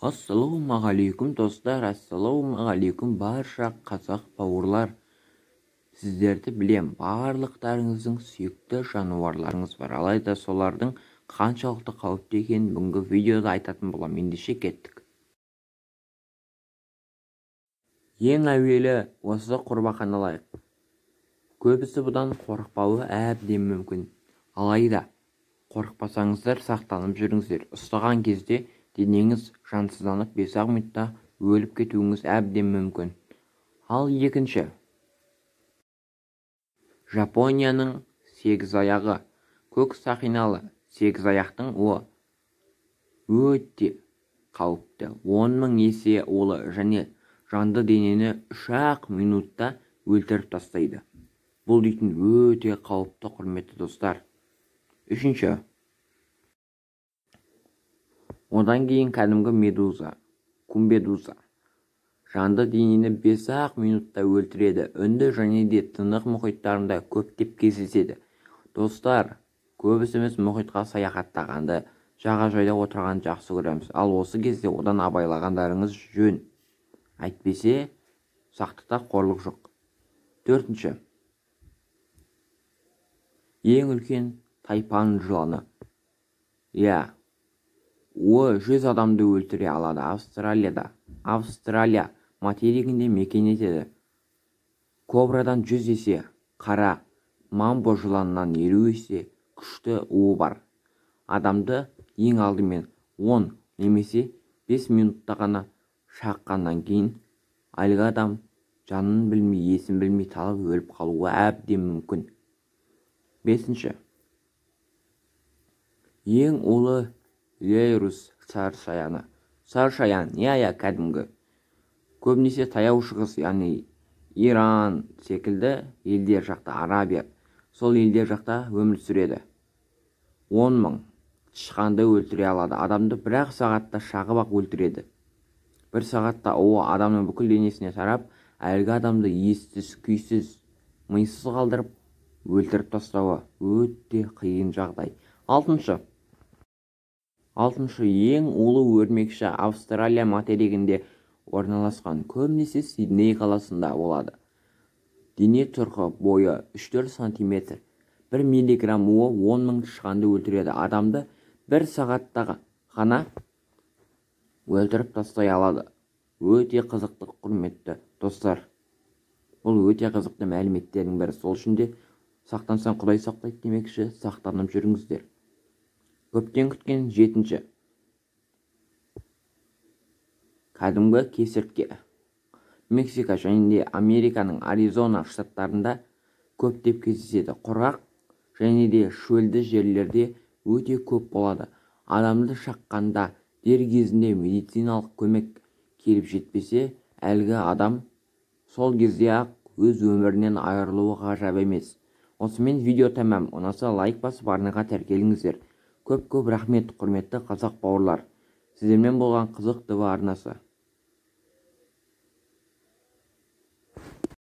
Ассалаумағалейкум достар, ассалаумағалейкум барша қазақ бауырлар. Сіздерді білем, барлықтарыңыздың сүйікті жануарларыңыз бар. Алайда солардың қаншалықты қауіпті екенін бүгінгі видеода айтатын боламын. Ендеше кеттік. Ең әуелі осы құрбақан алайық. Көбісі бұдан қорықпауы әбден мүмкін. Алайда қорықпасаңыздар сақтанып жүріңіздер. Ұстаған кезде денеңіз жансызданып 5 минутта өліп кетуіңіз әбден мүмкін. Ал екінші, Жапонияның 8 аяғы, көк сақиналы 8 аяқтың өте қауіпті. 10.000 есе олы және жанды денені 3 минутта өлтіріп тастайды. Бұл дейтін өте қауіпті, құрметті достар. Үшінші, одан кейін кәдімгі медуза, кумбедуза. Жанды денені 5 минутта өлтіреді. Үнді және де Тынық мұхиттарында көптеп кездеседі. Достар, көбісіміз мұхитқа саяхаттағанды, жағажайда отырған жақсы көреміз. Ал осы кезде одан абайлағандарыңыз жөн. Әйтпесе, сақтықта қорлық жоқ. Төртінші, ең үлкен тайпан жыланы. 100 адамды өлтіре алады. Австралия материгінде мекен етеді. Кобрадан 100 есе, қара мамбо жыланынан 50 есе күшті уы бар. Адамды ең алдымен 10 немесе 5 минутта ғана шаққаннан кейін әлгі адам жанын білмей, есін білмей талып өліп қалуы әбден мүмкін. Бесінші, ең улы Лейрус саршаяны. Саршаян, кәдімгі. Көбінесе таяу шығыс, яғни Иран секілді елдер жақта, Арабия, сол елдер жақта өмір сүреді. 10.000 тышқанды өлтіре алады. Адамды 1 сағатта шағып ақ өлтіреді. 1 сағатта адамның бүкіл денесіне тарап, әлгі адамды ессіз, күйсіз, мисыз қалдырып, өлтіріп тастауы өте қиын жағдай. Алтыншы, ең улы өрмекші Австралия материгінде орналасқан, көбінесе Сидней қаласында болады. Дене тұрқы бойы 3-4 сантиметр. 1 миллиграмм уы 10.000 тышқанды өлтіреді. Адамды 1 сағатта ғана өлтіріп тастай алады. Өте қызықты, құрметті достар. Бұл өте қызықты мәліметтердің бірі. Сол үшін де сақтансаң Құдай сақтайды демекші, сақтанып жүріңіздер. Көптен күткен 7-ші, кәдімгі кесіртке. Мексика және де Американың Аризона штаттарында көптеп кездеседі. Құрғақ және де шөлді жерлерде өте көп болады. Адамды шаққанда дер кезінде медициналық көмек келіп жетпесе, әлгі адам сол кезде ақ өз өмірінен айырылуы ғажап емес. Осымен видео тәмам. Ұнаса лайк басып арнаға тіркеліңіздер. Көп рахмет, құрметті қазақ бауырлар. Сіздермен болған Қызық ТВ арнасы.